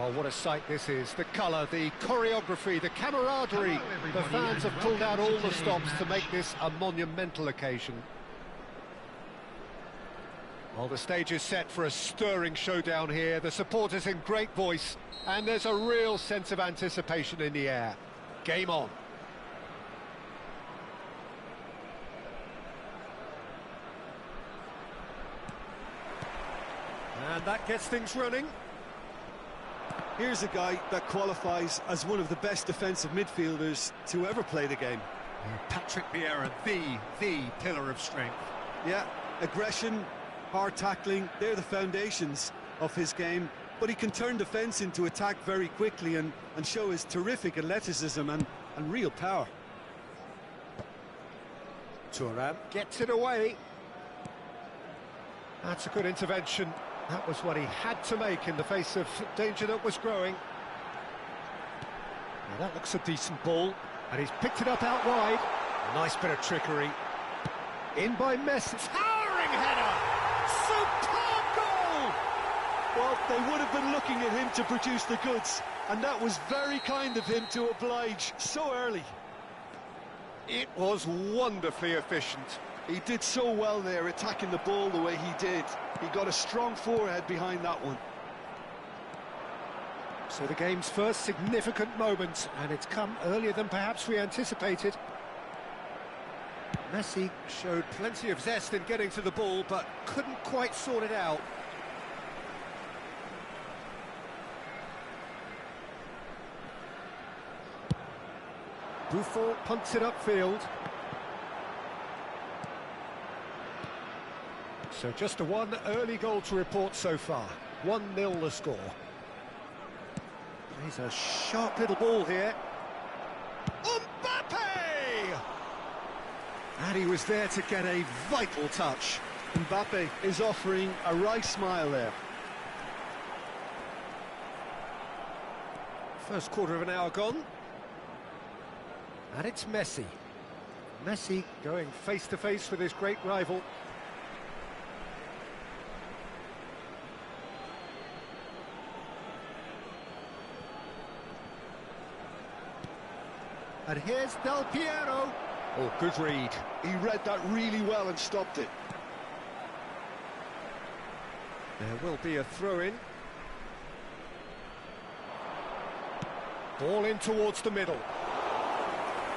Well, what a sight this is. The colour, the choreography, the camaraderie. The fans have pulled out all the stops to make this a monumental occasion. Well, the stage is set for a stirring showdown here. The supporters in great voice, and there's a real sense of anticipation in the air. Game on. And that gets things running. Here's a guy that qualifies as one of the best defensive midfielders to ever play the game. Patrick Vieira, the pillar of strength. Yeah, aggression, hard tackling, they're the foundations of his game. But he can turn defence into attack very quickly and show his terrific athleticism and real power. Thuram gets it away. That's a good intervention. That was what he had to make in the face of danger that was growing. Now that looks a decent ball, and he's picked it up out wide. A nice bit of trickery. In by Messi. Towering header! Superb goal! Well, they would have been looking at him to produce the goods, and that was very kind of him to oblige so early. It was wonderfully efficient. He did so well there, attacking the ball the way he did. He got a strong forehead behind that one. So the game's first significant moment, and it's come earlier than perhaps we anticipated. Messi showed plenty of zest in getting to the ball, but couldn't quite sort it out. Buffon punts it upfield. So just a one early goal to report so far. 1-0 the score. He's a sharp little ball here. Mbappe! And he was there to get a vital touch. Mbappe is offering a wry smile there. First quarter of an hour gone. And it's Messi. Messi going face-to-face with his great rival. And here's Del Piero. Oh, good read. He read that really well and stopped it. There will be a throw-in. Ball in towards the middle.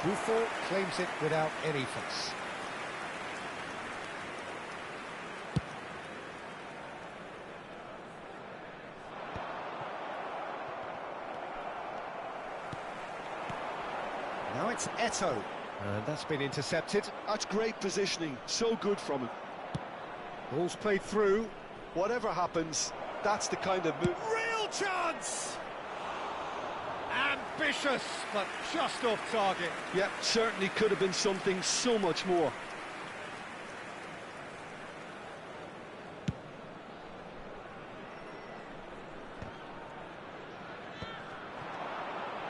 Buffon claims it without any fuss. Now it's Eto'o. And that's been intercepted. That's great positioning, so good from him. Ball's played through. Whatever happens, that's the kind of move. Real chance! Ambitious, but just off target. Yep, certainly could have been something so much more.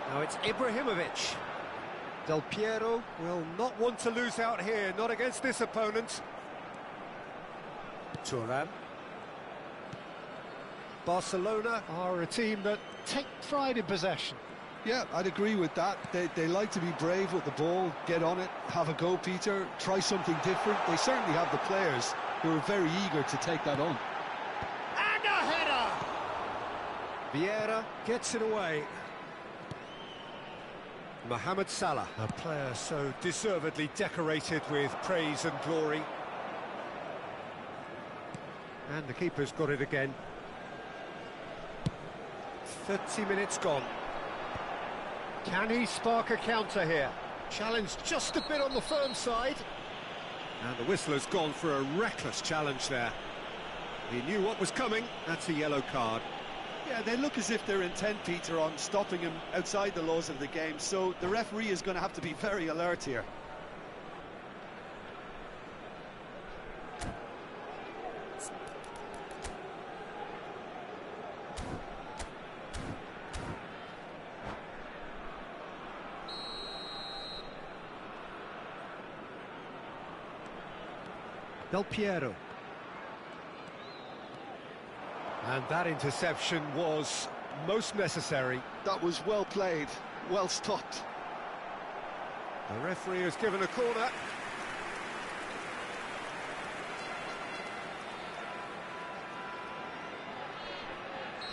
Now it's Ibrahimovic. Del Piero will not want to lose out here, not against this opponent. Thuram. Barcelona are a team that take pride in possession. Yeah, I'd agree with that. They like to be brave with the ball, get on it, have a go, Peter, try something different. They certainly have the players who are very eager to take that on. And a header! Vieira gets it away. Mohamed Salah, a player so deservedly decorated with praise and glory. And the keeper's got it again. 30 minutes gone. Can he spark a counter here? Challenge just a bit on the firm side. And the whistler's gone for a reckless challenge there. He knew what was coming. That's a yellow card. Yeah, they look as if they're intent, Peter, on stopping him outside the laws of the game, so the referee is going to have to be very alert here. Del Piero. And that interception was most necessary. That was well played, well stopped. The referee has given a corner.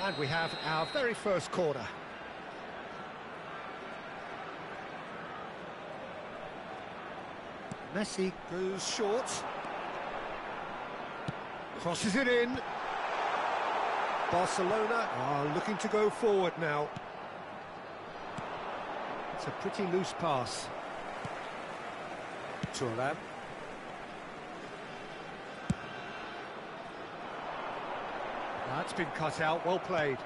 And we have our very first corner. Messi goes short. Crosses it in. Barcelona are looking to go forward now. It's a pretty loose pass. Thuram. That's been cut out, well played.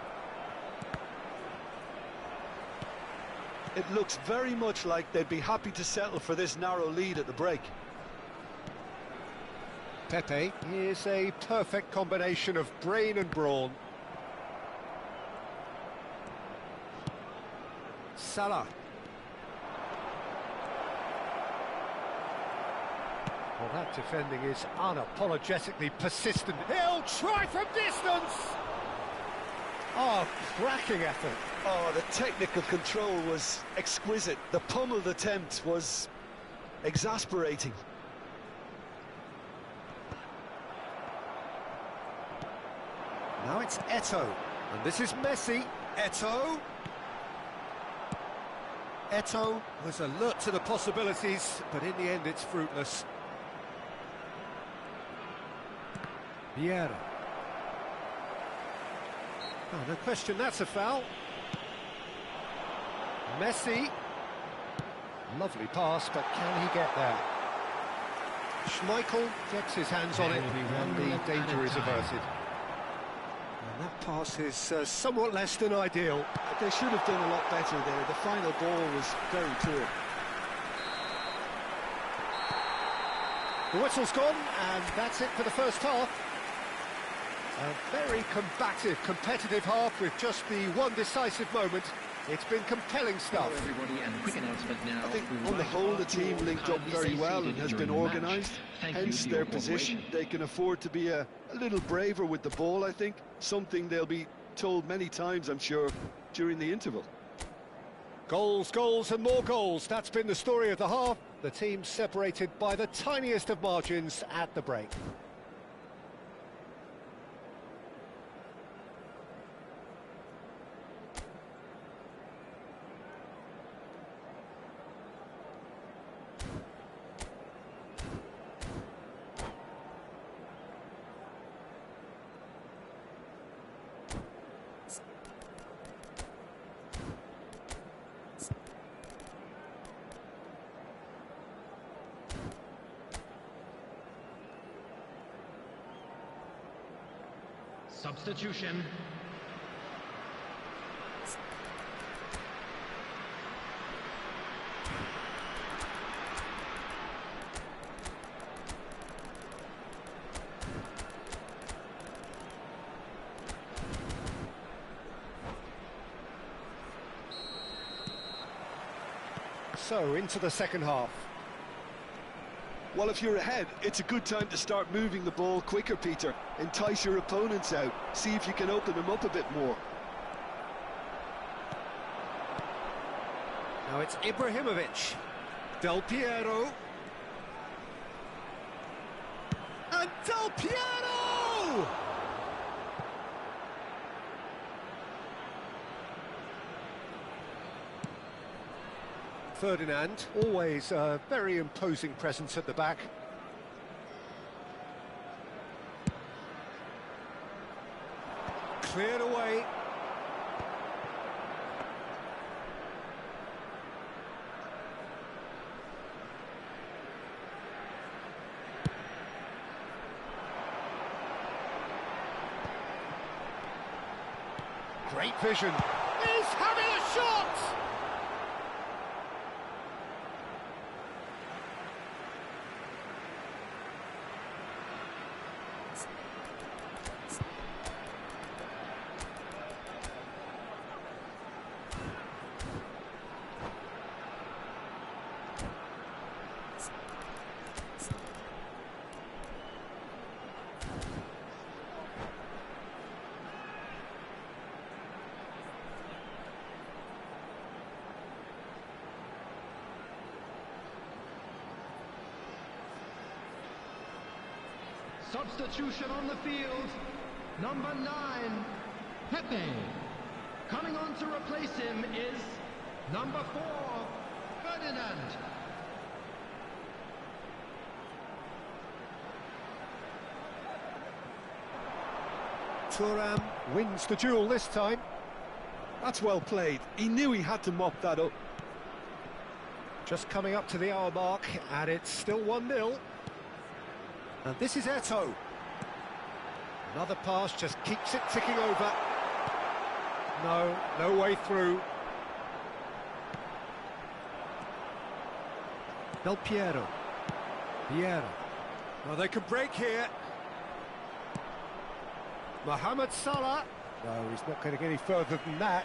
It looks very much like they'd be happy to settle for this narrow lead at the break. Pepe is a perfect combination of brain and brawn. Salah. Well, that defending is unapologetically persistent. He'll try from distance! Oh, cracking effort. Oh, the technical control was exquisite. The pummeled attempt was exasperating. Now it's Eto'o, and this is Messi. Eto'o. Eto'o was alert to the possibilities, but in the end it's fruitless. Vieira. Oh, no question, that's a foul. Messi. Lovely pass, but can he get there? Schmeichel gets his hands on it, and the danger is averted. And that pass is somewhat less than ideal. They should have done a lot better there. The final ball was very poor. The whistle's gone, and that's it for the first half. A very combative, competitive half with just the one decisive moment. It's been compelling stuff. Hello everybody, and a quick announcement now. I think on the whole the team linked up very well and has been organised, hence their position. They can afford to be a little braver with the ball, I think. Something they'll be told many times, I'm sure, during the interval. Goals, goals and more goals. That's been the story of the half. The team separated by the tiniest of margins at the break. Substitution. So, into the second half. Well, if you're ahead, it's a good time to start moving the ball quicker, Peter. Entice your opponents out. See if you can open them up a bit more. Now it's Ibrahimovic. Del Piero. And Del Piero! Ferdinand, always a very imposing presence at the back. Cleared away. Great vision. He's having a shot! Substitution on the field. Number 9, Pepe. Coming on to replace him is number 4, Ferdinand. Thuram wins the duel this time. That's well played. He knew he had to mop that up. Just coming up to the hour mark, and it's still 1-0. And this is Eto'o. Another pass just keeps it ticking over. No way through. Del Piero. Vieira. Well, they can break here. Mohamed Salah. No, he's not going to get any further than that.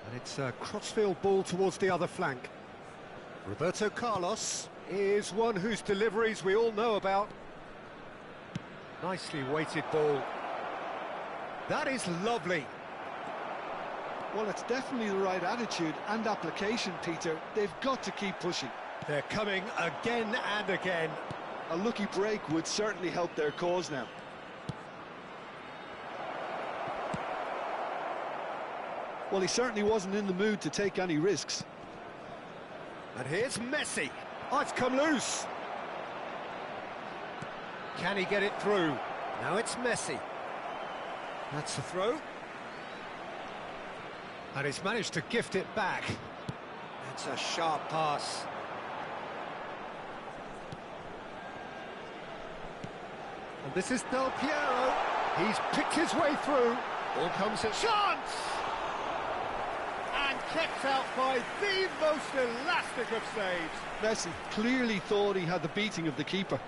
And it's a crossfield ball towards the other flank. Roberto Carlos is one whose deliveries we all know about. Nicely weighted ball. That is lovely. Well, it's definitely the right attitude and application, Peter. They've got to keep pushing. They're coming again and again. A lucky break would certainly help their cause now. Well, he certainly wasn't in the mood to take any risks. And here's Messi. Oh, it's come loose. Can he get it through? Now it's Messi. That's the throw. And he's managed to gift it back. That's a sharp pass. And this is Del Piero. He's picked his way through. Ball comes at chance! And kept out by the most elastic of saves. Messi clearly thought he had the beating of the keeper.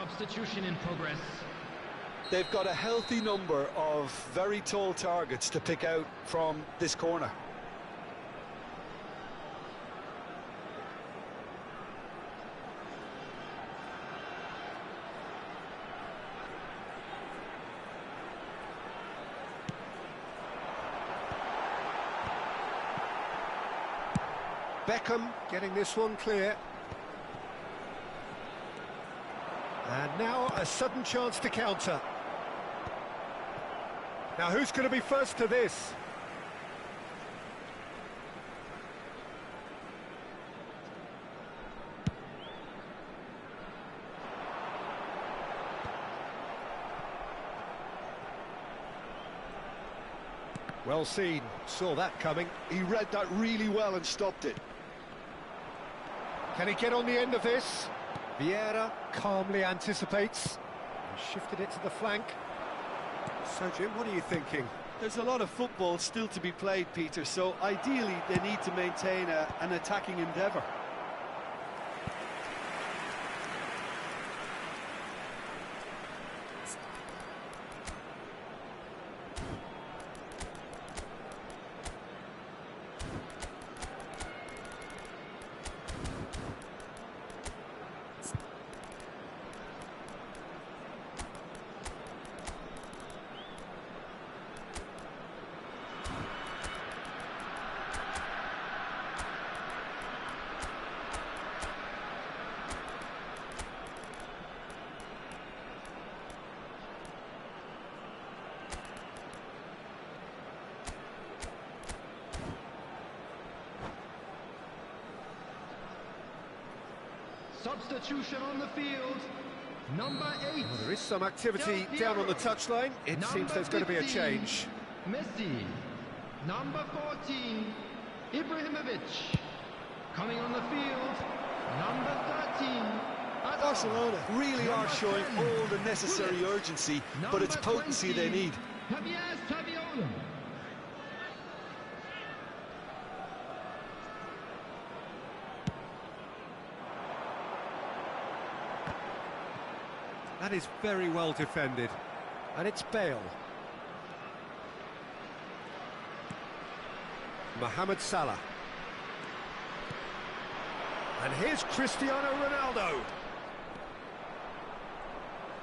Substitution in progress. They've got a healthy number of very tall targets to pick out from this corner. Beckham getting this one clear. And now a sudden chance to counter. Now who's going to be first to this? Well seen, saw that coming. He read that really well and stopped it. Can he get on the end of this? Vieira calmly anticipates and shifted it to the flank. So, Jim, what are you thinking? There's a lot of football still to be played, Peter, so ideally they need to maintain an attacking endeavour. Substitution on the field. Number 8. Well, there is some activity down on the touchline. It seems there's going to be a change. Messi. Number 14. Ibrahimovic. Coming on the field. Number 13. Barcelona really are showing all the necessary urgency, but it's potency they need. Javier Saviola. That is very well defended. And it's Bale. Mohamed Salah. And here's Cristiano Ronaldo.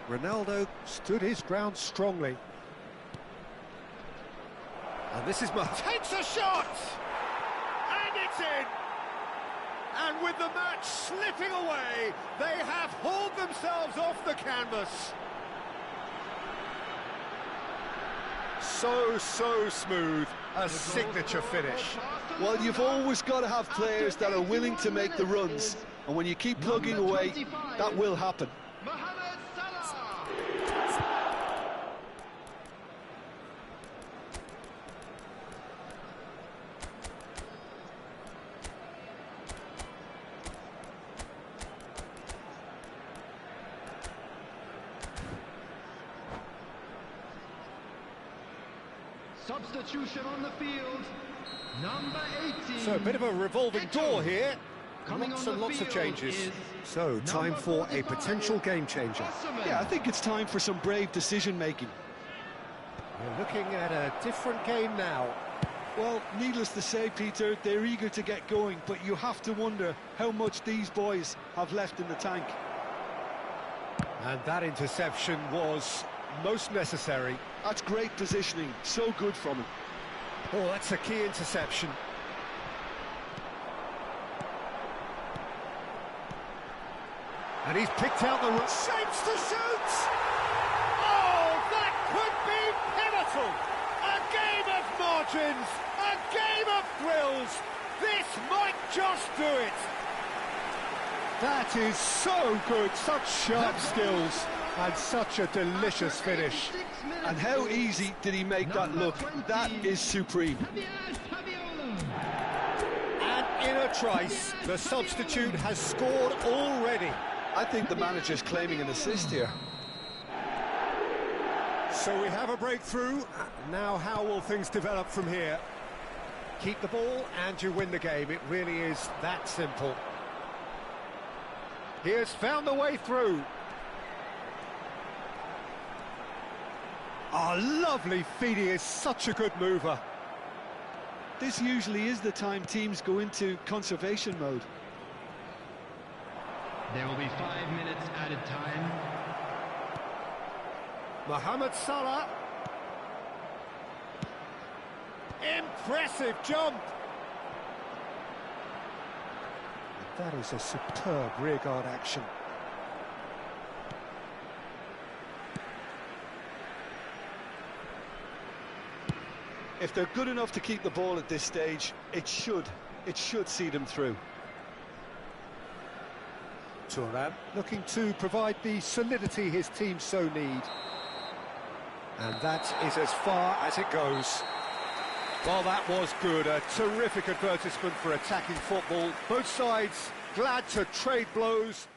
Ronaldo stood his ground strongly. And this is takes a shot! And it's in! And with the match slipping away, they have hauled themselves off the canvas. So smooth, a signature finish. Well, you've always got to have players that are willing to make the runs, and when you keep plugging away, that will happen. Mohamed Salah. Substitution on the field. Number 18. So a bit of a revolving door here. Coming Lots on and the lots of field changes. is So time number for a 45, potential game changer. Yeah, I think it's time for some brave decision-making. We're looking at a different game now. Well, needless to say, Peter, they're eager to get going, but you have to wonder how much these boys have left in the tank. And that interception was most necessary. That's great positioning, so good from him. Oh, that's a key interception. And he's picked out the shapes to shoot! Oh, that could be pivotal! A game of margins, a game of thrills. This might just do it. That is so good, such sharp skills, and such a delicious finish. And how easy did he make that look? That is supreme. And in a trice, the substitute has scored already. I think the manager's claiming an assist here. So we have a breakthrough. Now how will things develop from here? Keep the ball and you win the game. It really is that simple. He has found the way through. Oh, lovely feed, he is such a good mover. This usually is the time teams go into conservation mode. There will be 5 minutes added time. Mohamed Salah. Impressive jump. That is a superb rearguard action. If they're good enough to keep the ball at this stage, it should see them through. Thuram looking to provide the solidity his team so need. And that is as far as it goes. Well, that was good. A terrific advertisement for attacking football. Both sides glad to trade blows.